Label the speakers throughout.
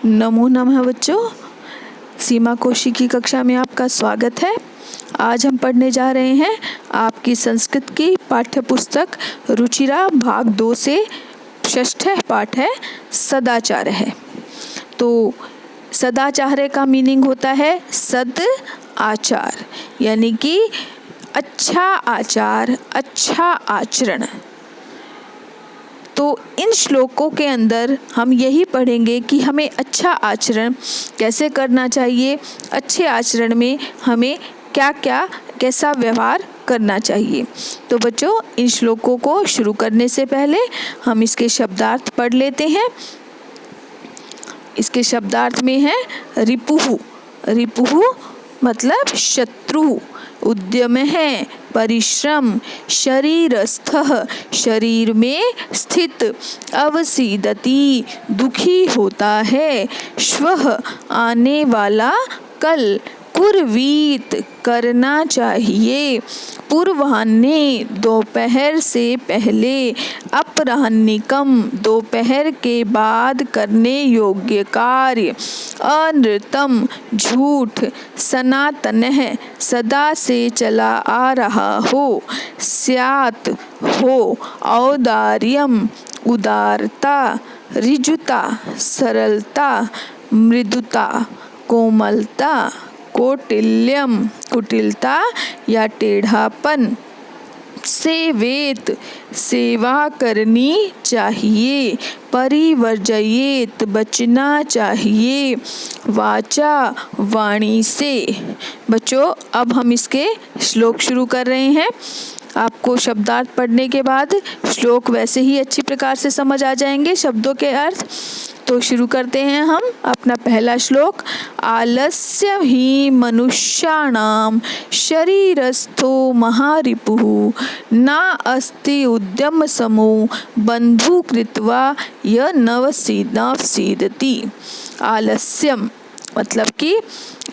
Speaker 1: नमो नमः बच्चों, सीमा कौशिक की कक्षा में आपका स्वागत है। आज हम पढ़ने जा रहे हैं आपकी संस्कृत की पाठ्य पुस्तक रुचिरा भाग 2 से 6 पाठ है सदाचार है। तो सदाचार का मीनिंग होता है सद आचार, यानी कि अच्छा आचार, अच्छा आचरण। तो इन श्लोकों के अंदर हम यही पढ़ेंगे कि हमें अच्छा आचरण कैसे करना चाहिए, अच्छे आचरण में हमें कैसा व्यवहार करना चाहिए। तो बच्चों, इन श्लोकों को शुरू करने से पहले हम इसके शब्दार्थ पढ़ लेते हैं। इसके शब्दार्थ में है रिपुहु। रिपुहु मतलब शत्रु, उद्यम है, परिश्रम, शरीरस्थः शरीर में स्थित, अवसीदति दोखी होता है, श्वः आने वाला, कल, कुर्वीत करना चाहिए, पूर्वाह्ने दोपहर से पहले, अपराह्निकम दोपहर के बाद करने योग्य कार्य, अनृतम झूठ, सनातनः सदा से चला आ रहा हो, स्यात् हो, औदार्यम उदारता, ऋजुता सरलता, मृदुता कोमलता, कौटिल्यम कुटिलता या टेढ़ापन, सेवेत सेवा करनी चाहिए, परिवर्जयेत बचना चाहिए, वाचा वाणी से। बच्चों, अब हम इसके श्लोक शुरू कर रहे हैं। आपको शब्दार्थ पढ़ने के बाद श्लोक वैसे ही अच्छी प्रकार से समझ आ जाएंगे, शब्दों के अर्थ। तो शुरू करते हैं हम अपना पहला श्लोक। आलस्य ही मनुष्याणाम शरीरस्थो महारिपुः ना अस्ति उद्यम समो बंधु कृत्वा य नवसीदति। आलस्यम मतलब कि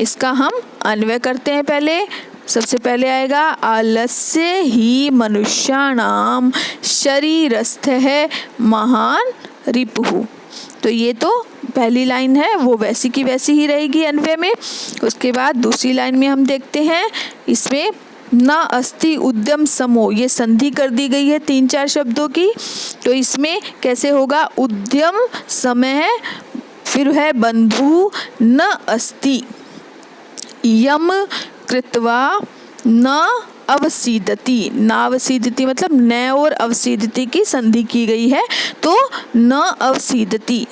Speaker 1: इसका हम अन्वय करते हैं। पहले सबसे पहले आएगा आलस्य ही मनुष्याणाम शरीरस्थ है महान रिपुः। तो ये तो पहली लाइन है, वो वैसी की वैसी ही रहेगी अन्वय में। उसके बाद दूसरी लाइन में हम देखते हैं, इसमें ना अस्ति उद्यम समो, ये संधि कर दी गई है 3-4 शब्दों की। तो इसमें कैसे होगा, उद्यम समय, फिर है बंधु न अस्ति, यम कृत्वा न अवसीदति। नावसीदति मतलब न और अवसीदति की संधि की गई है, तो न अवसीदति।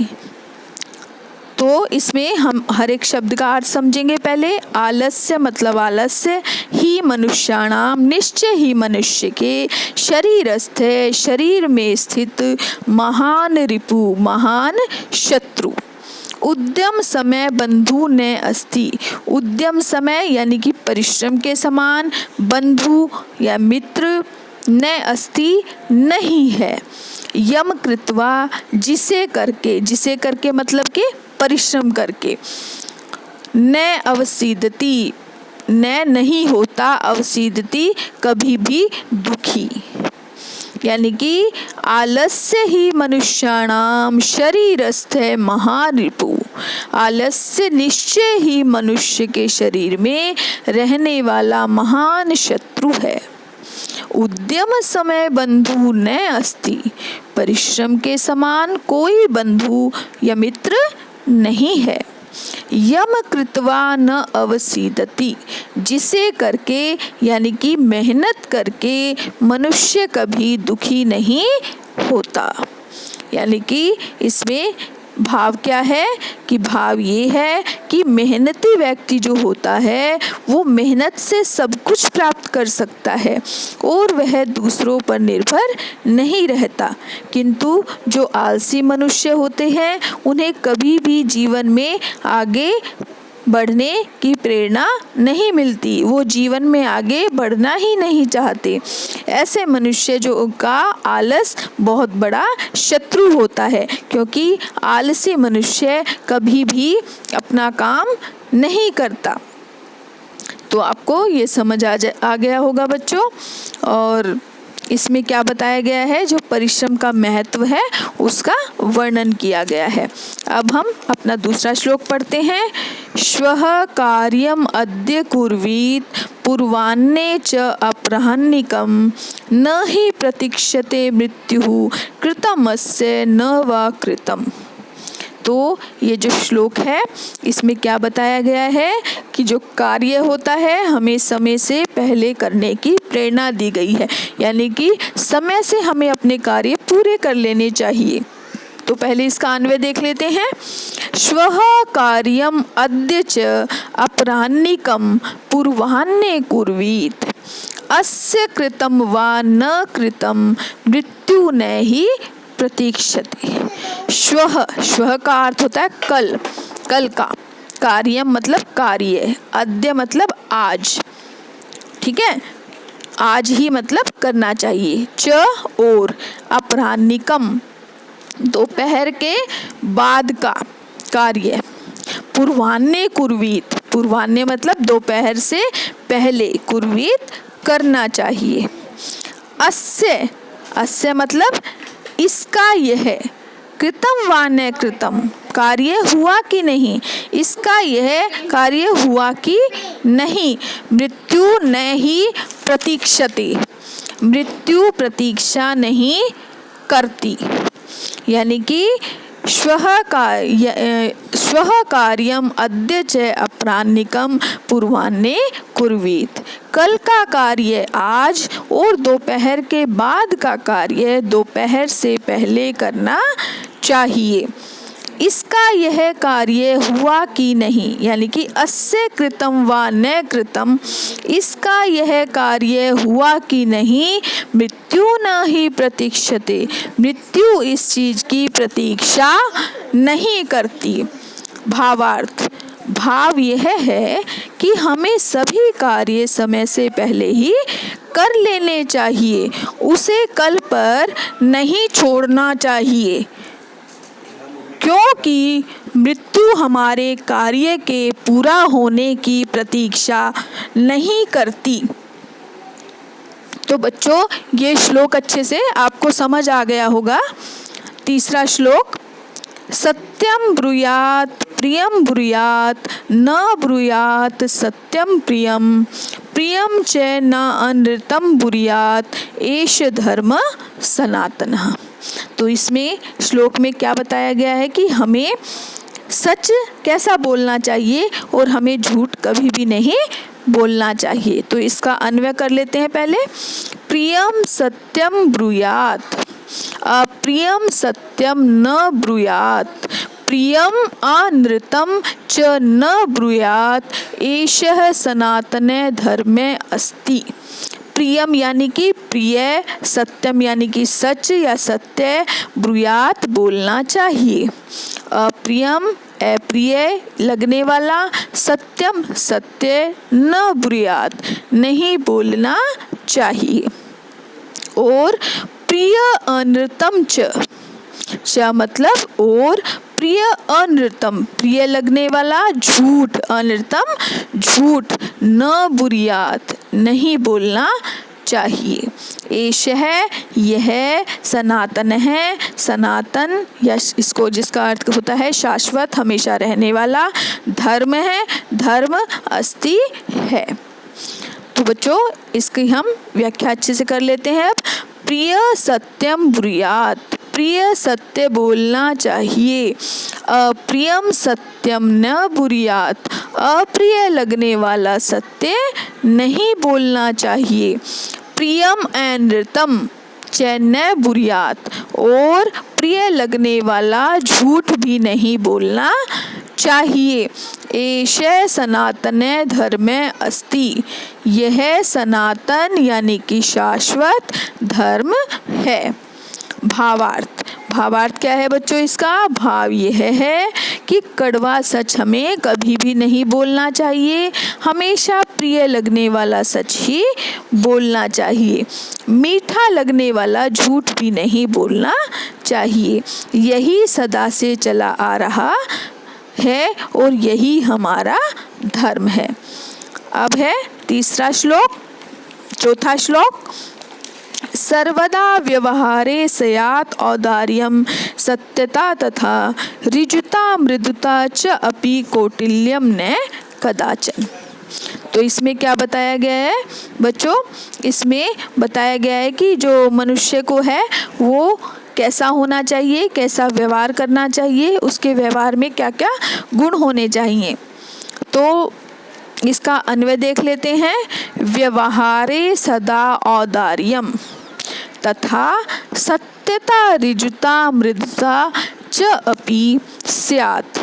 Speaker 1: तो इसमें हम हर एक शब्द का अर्थ समझेंगे। पहले आलस्य मतलब आलस्य, ही मनुष्याणाम निश्चय ही मनुष्य के, शरीरस्थ है शरीर में स्थित, महान रिपु महान शत्रु, उद्यम समय बंधु न अस्ति। उद्यम समय यानी कि परिश्रम के समान, बंधु या मित्र, न अस्ति नहीं है, यम कृत्वा जिसे करके मतलब कि परिश्रम करके, न अवसीदति न नहीं होता, अवसीदति कभी भी दुखी। यानी कि आलस्य ही मनुष्याणाम शरीरस्थ है महारिपु। आलस्य निश्चय ही मनुष्य के शरीर में रहने वाला महान शत्रु है। उद्यम समय बंधु न अस्ति, परिश्रम के समान कोई बंधु या मित्र नहीं है। यम कृत्वा न अवसीदति, जिसे करके यानी कि मेहनत करके मनुष्य कभी दुखी नहीं होता। यानी कि इसमें भाव क्या है कि भाव ये है कि मेहनती व्यक्ति जो होता है वो मेहनत से सब कुछ प्राप्त कर सकता है और वह दूसरों पर निर्भर नहीं रहता। किंतु जो आलसी मनुष्य होते हैं उन्हें कभी भी जीवन में आगे बढ़ने की प्रेरणा नहीं मिलती, वो जीवन में आगे बढ़ना ही नहीं चाहते। ऐसे मनुष्य जो का आलस बहुत बड़ा शत्रु होता है, क्योंकि आलसी मनुष्य कभी भी अपना काम नहीं करता। तो आपको ये समझ आ गया होगा बच्चों। और इसमें क्या बताया गया है, जो परिश्रम का महत्व है उसका वर्णन किया गया है। अब हम अपना दूसरा श्लोक पढ़ते हैं। श्वः कार्यम अद्य कुर्वीत पूर्वाह्ने च अपराह्निकं न हि प्रतीक्षते मृत्युः कृतमस्य न वा कृतम्। तो ये जो श्लोक है इसमें क्या बताया गया है कि जो कार्य होता है हमें समय से पहले करने की प्रेरणा दी गई है, यानी कि समय से हमें अपने कार्य पूरे कर लेने चाहिए। तो पहले इसका अन्वय देख लेते हैं। श्वः कार्यम अद्य च अपराह्निकं पूर्वाह्ने कुर्वीत अस्य कृतं वा न कृतं मृत्यु न हि प्रतीक्षते। श्वः, श्वः का अर्थ होता है कल, कल का। कार्यम मतलब कार्य, अद्य मतलब आज, ठीक है, आज ही मतलब करना चाहिए। च और अपराह्निकम दोपहर के बाद का कार्य। पूर्वाह्ने कुर्वीत, पूर्वाह्ने मतलब दोपहर से पहले, कुर्वीत करना चाहिए। अस्य, अस्य मतलब इसका यह, कृतम वा न कृतम कार्य हुआ कि नहीं, इसका यह कार्य हुआ कि नहीं। मृत्यु न ही प्रतीक्षते, मृत्यु प्रतीक्षा नहीं करती, यानी कि श्वः कार्यम अद्य च अपराह्निकं पूर्वाह्ने कुर्वीत। कल का कार्य आज और दोपहर के बाद का कार्य दोपहर से पहले करना चाहिए। इसका यह कार्य हुआ कि नहीं, यानी कि अस्य कृतं वा न कृतं, इसका यह कार्य हुआ कि नहीं। मृत्यु न ही प्रतीक्षते, मृत्यु इस चीज की प्रतीक्षा नहीं करती। भावार्थ, भाव यह है कि हमें सभी कार्य समय से पहले ही कर लेने चाहिए, उसे कल पर नहीं छोड़ना चाहिए, क्योंकि मृत्यु हमारे कार्य के पूरा होने की प्रतीक्षा नहीं करती। तो बच्चों ये श्लोक अच्छे से आपको समझ आ गया होगा। तीसरा श्लोक, सत्यम ब्रूयात प्रियम ब्रूयात न ब्रूयात सत्यम प्रियम प्रियम च न अनृतम ब्रूयात एष धर्म सनातनः। तो इसमें श्लोक में क्या बताया गया है कि हमें सच कैसा बोलना चाहिए और हमें झूठ कभी भी नहीं बोलना चाहिए। तो इसका अन्वय कर लेते हैं पहले। प्रियम सत्यम ब्रूयात अप्रियम सत्यम न ब्रूयात प्रियम अनृतम च न ब्रूयात एषः सनातने धर्मे अस्ति। प्रियम यानी कि प्रिय, सत्यम यानी कि सच या सत्य, ब्रूयात बोलना चाहिए। अप्रियम अप्रिय लगने वाला, सत्यम सत्य, न ब्रूयात नहीं बोलना चाहिए। और प्रिय अनृतम च मतलब और, प्रिय अनृतम प्रिय लगने वाला, झूठ अनृतम झूठ, न ब्रूयात नहीं बोलना चाहिए। एष है यह, सनातन है सनातन या इसको जिसका अर्थ होता है शाश्वत हमेशा रहने वाला, धर्म है धर्म अस्ति है। तो बच्चों इसकी हम व्याख्या अच्छे से कर लेते हैं। अब प्रिय सत्यम ब्रूयात, प्रिय सत्य बोलना चाहिए। अप्रियम सत्यम न ब्रूयात, अप्रिय लगने वाला सत्य नहीं बोलना चाहिए। प्रियम अनृतम च न ब्रूयात, और प्रिय लगने वाला झूठ भी नहीं बोलना चाहिए। एष सनातन धर्मे अस्ति, यह सनातन यानी कि शाश्वत धर्म है। भावार्थ, भावार्थ क्या है बच्चों इसका? भाव यह है कि कड़वा सच हमें कभी भी नहीं बोलना चाहिए, हमेशा प्रिय लगने वाला सच ही बोलना चाहिए। मीठा लगने वाला झूठ भी नहीं बोलना चाहिए। यही सदा से चला आ रहा है और यही हमारा धर्म है। अब है तीसरा श्लोक, चौथा श्लोक। स सर्वदा व्यवहारे स्यात् औदार्यं सत्यता तथा ऋजुता मृदुता च अपि कौटिल्यं न कदाचन। तो इसमें क्या बताया गया है बच्चों? इसमें बताया गया है कि जो मनुष्य को है वो कैसा होना चाहिए, कैसा व्यवहार करना चाहिए, उसके व्यवहार में क्या क्या गुण होने चाहिए। तो इसका अन्वय देख लेते हैं। व्यवहारे सदा औदार्यम तथा सत्यता ऋजुता मृदुता च अपि स्यात्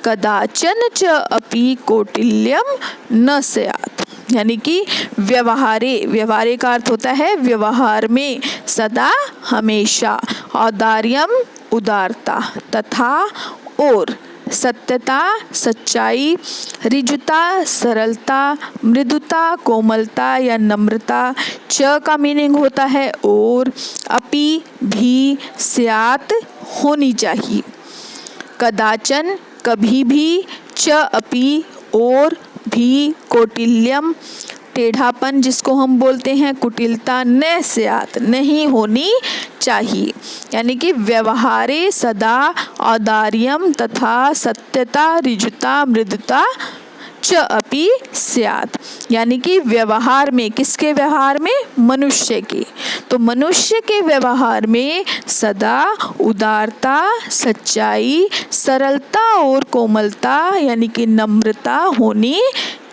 Speaker 1: कदाचन च अपि कौटिल्यम न स्यात्। यानी कि व्यवहारे का अर्थ होता है व्यवहार में, सदा हमेशा, औदार्यम उदारता, तथा और सत्यता सच्चाई, ऋजुता सरलता, मृदुता कोमलता या नम्रता, च का मीनिंग होता है और, अपि भी, स्यात् होनी चाहिए, कदाचन कभी भी, च अपि और भी, कौटिल्यम टेढ़ापन जिसको हम बोलते हैं कुटिलता, न स्यात् नहीं होनी चाहिए। यानी कि व्यवहारे सदा औदार्यम तथा सत्यता ऋजुता मृदुता च अपि स्यात्। यानी कि व्यवहार में, किसके व्यवहार में? मनुष्य के। तो मनुष्य के व्यवहार में सदा उदारता, सच्चाई, सरलता और कोमलता यानी कि नम्रता होनी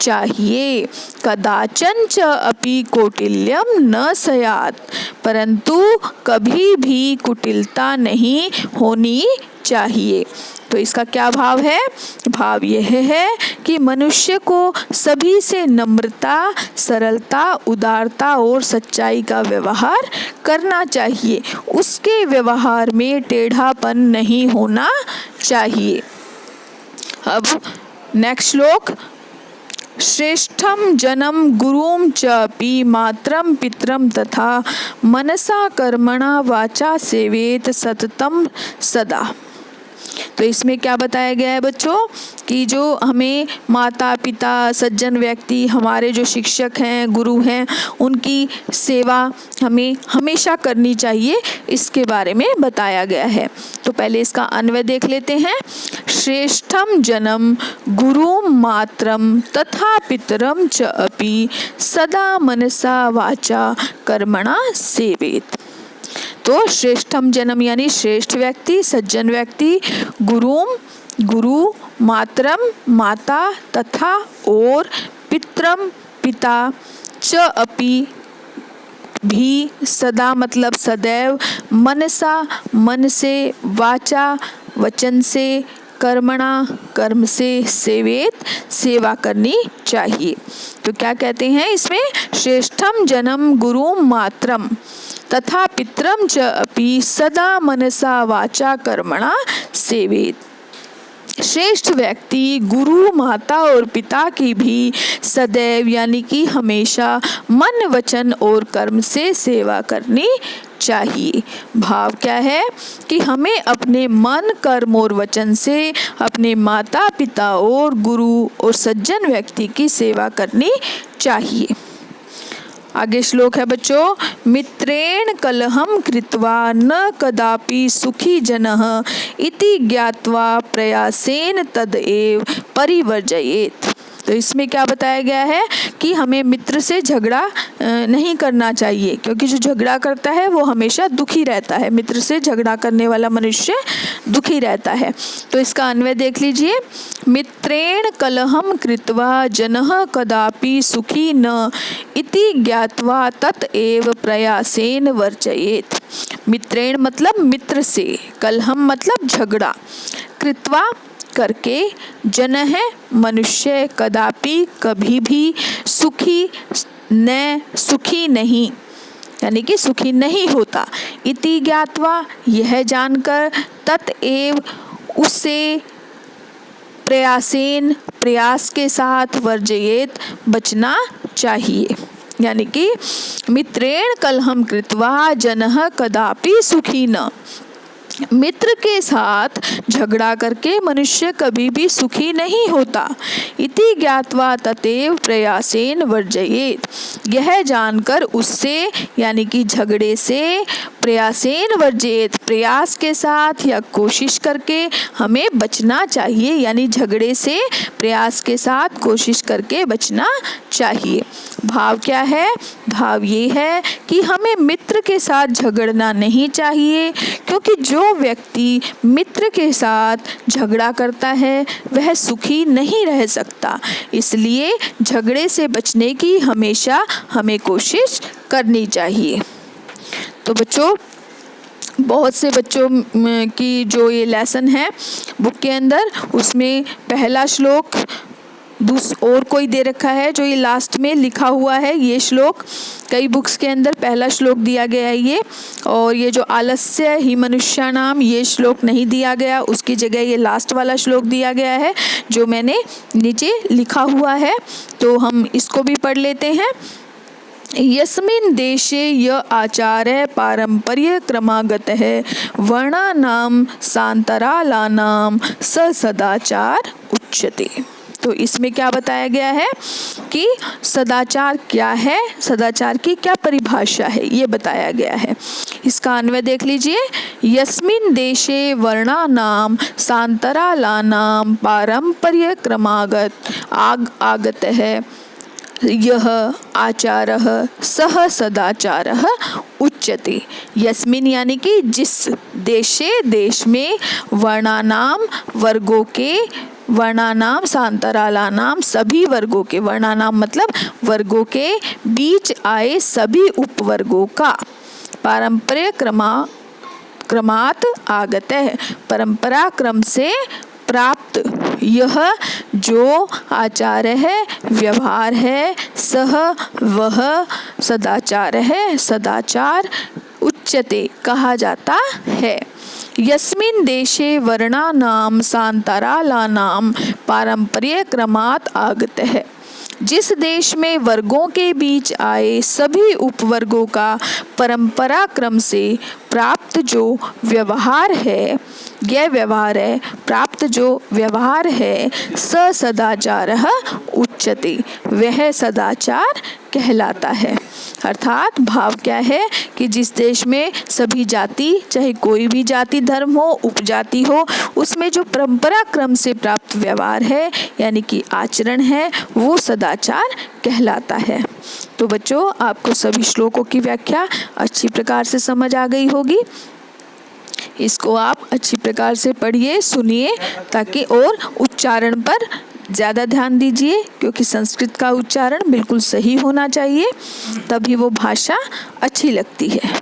Speaker 1: चाहिए। कदाचन च अपि कौटिल्यम न स्यात्, परंतु कभी भी कुटिलता नहीं होनी चाहिए। तो इसका क्या भाव है? भाव यह है कि मनुष्य को सभी से नम्रता, सरलता, उदारता और सच्चाई का व्यवहार करना चाहिए। उसके व्यवहार में टेढ़ापन नहीं होना चाहिए। अब नेक्स्ट श्लोक। श्रेष्ठम जनम गुरुम च अपि मातरम पितरम तथा मनसा कर्मणा वाचा सेवेत सततम सदा। तो इसमें क्या बताया गया है बच्चों कि जो हमें माता पिता, सज्जन व्यक्ति, हमारे जो शिक्षक हैं, गुरु हैं, उनकी सेवा हमें हमेशा करनी चाहिए, इसके बारे में बताया गया है। तो पहले इसका अन्वय देख लेते हैं। श्रेष्ठम जनम गुरु मातरम तथा पितरम च अपि सदा मनसा वाचा कर्मणा सेवेत। तो श्रेष्ठम जन्म यानी श्रेष्ठ व्यक्ति, सज्जन व्यक्ति, गुरु, मातरम माता तथा और पितरम पिता, च अपि भी, सदा मतलब सदैव, मनसा मन से, वाचा वचन से, कर्मणा कर्म से, सेवेत सेवा करनी चाहिए। तो क्या कहते हैं इसमें? श्रेष्ठम जन्म गुरु मातरम तथा पितरम च अपि सदा मनसा वाचा कर्मणा सेवेत। श्रेष्ठ व्यक्ति गुरु, माता और पिता की भी सदैव यानी कि हमेशा मन, वचन और कर्म से सेवा करनी चाहिए। भाव क्या है कि हमें अपने मन, कर्म और वचन से अपने माता पिता और गुरु और सज्जन व्यक्ति की सेवा करनी चाहिए। आगे श्लोक है बच्चों। मित्रेण कलहम कृत्वा न कदापि सुखी जनः इति ज्ञात्वा प्रयासेन तदेव परिवर्जयेत्। तो इसमें क्या बताया गया है कि हमें मित्र से झगड़ा नहीं करना चाहिए, क्योंकि जो झगड़ा करता है वो हमेशा दुखी रहता है। मित्र से झगड़ा करने वाला मनुष्य दुखी रहता है। तो इसका अन्वय देख लीजिए। मित्रेण कलहम कृत्वा जनः कदापि सुखी न इति ज्ञात्वा ततएव प्रयासेन वर्जयेत्। मित्रेण मतलब मित्र से, कलहम मतलब झगड़ा, कृत्वा करके, जन है मनुष्य, कदापि कभी भी, सुखी न सुखी नहीं यानी कि सुखी नहीं होता, इति ज्ञात्वा यह जानकर, ततएव उससे, प्रयासेन प्रयास के साथ, वर्जयेत बचना चाहिए। यानी कि मित्रेण कलहम कृत्वा जनः कदापि सुखी न, मित्र के साथ झगड़ा करके मनुष्य कभी भी सुखी नहीं होता। इति ज्ञात्वा ततेव प्रयासेन वर्जयेत। यह जानकर उससे यानी कि झगड़े से प्रयासेन वर्जयेत प्रयास के साथ या कोशिश करके हमें बचना चाहिए, यानी झगड़े से प्रयास के साथ कोशिश करके बचना चाहिए। भाव क्या है? भाव ये है कि हमें मित्र के साथ झगड़ना नहीं चाहिए, क्योंकि जो व्यक्ति मित्र के साथ झगड़ा करता है वह सुखी नहीं रह सकता। इसलिए झगड़े से बचने की हमेशा हमें कोशिश करनी चाहिए। तो बच्चों, बहुत से बच्चों की जो ये लेसन है बुक के अंदर, उसमें पहला श्लोक और कोई दे रखा है जो ये लास्ट में लिखा हुआ है। ये श्लोक कई बुक्स के अंदर पहला श्लोक दिया गया है ये, और ये जो आलस्य ही मनुष्याणाम ये श्लोक नहीं दिया गया, उसकी जगह ये लास्ट वाला श्लोक दिया गया है जो मैंने नीचे लिखा हुआ है। तो हम इसको भी पढ़ लेते हैं। यस्मिन् देशे य आचार्य पारंपर्य क्रमागतः वर्णानां सान्तरालानां स सदाचार उच्यते। तो इसमें क्या बताया गया है कि सदाचार क्या है, सदाचार की क्या परिभाषा है, ये बताया गया है। इसका अन्वय देख लीजिए। यस्मिन् देशे वर्णानां सान्तरालानां पारंपर्य क्रमागतः यह आचारः सह सदाचारः उच्यते। यस्मिन् यानी कि जिस देशे देश में वर्णानाम वर्गों के, वर्णानाम सान्तरालानाम सभी वर्गों के, वर्णानाम मतलब वर्गों के बीच आए सभी उपवर्गों का, पारंपरिक क्रमात् आगत है परंपरा क्रम से प्राप्त यह जो आचार है, व्यवहार है, सह वह सदाचार है, सदाचार उच्यते कहा जाता है। यस्मिन् देशे वर्णानां सान्तरालानां पारंपर्य क्रमात् आगतः, जिस देश में वर्गों के बीच आए सभी उपवर्गों का परंपरा क्रम से प्राप्त जो व्यवहार है, यह व्यवहार है, प्राप्त जो व्यवहार है, स सदाचारः उच्यते, वह सदाचार कहलाता है। अर्थात भाव क्या है कि जिस देश में सभी जाति, चाहे कोई भी जाति धर्म हो, उपजाति हो, उसमें जो परंपरा क्रम से प्राप्त व्यवहार है यानी कि आचरण है, वो सदाचार कहलाता है। तो बच्चों, आपको सभी श्लोकों की व्याख्या अच्छी प्रकार से समझ आ गई होगी। इसको आप अच्छी प्रकार से पढ़िए, सुनिए, ताकि और उच्चारण पर ज़्यादा ध्यान दीजिए, क्योंकि संस्कृत का उच्चारण बिल्कुल सही होना चाहिए, तभी वो भाषा अच्छी लगती है।